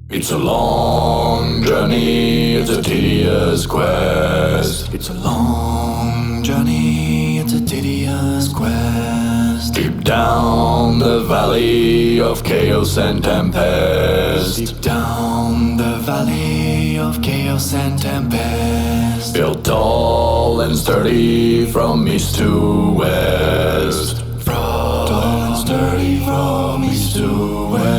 It's a long journey, it's a tedious quest. It's a long journey, it's a tedious quest. Deep down the valley of chaos and tempest. Deep down the valley of chaos and tempest. Built tall and sturdy from east to west. Tall and sturdy from east to west.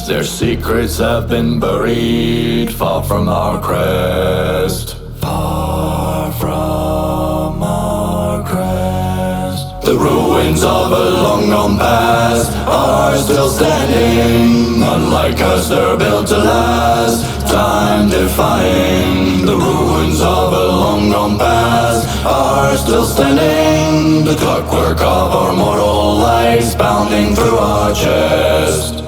Their secrets have been buried far from our crest. Far from our crest. The ruins of a long gone past are still standing. Unlike us, they're built to last, time defying. The ruins of a long gone past are still standing. The clockwork of our mortal lives pounding through our chest.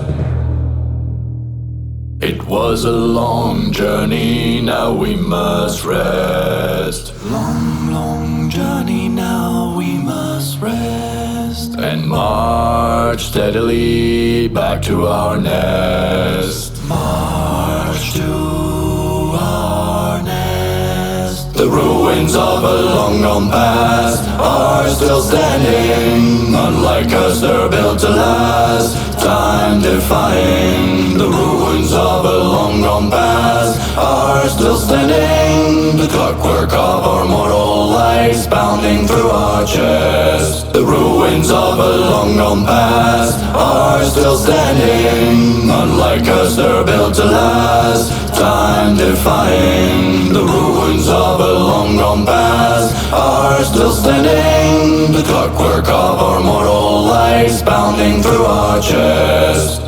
It was a long journey, now we must rest. Long, long journey, now we must rest. And march steadily back to our nest. March to our nest. The ruins of a long gone past are still standing. Unlike us, they're built to last, time defying. The ruins of a long gone past are still standing. The clockwork of our mortal lives pounding through our chest. The ruins of a long gone past are still standing. Unlike us, they're built to last, time defying. The ruins of a long gone past are still standing. The clockwork of our mortal lives pounding through our chest.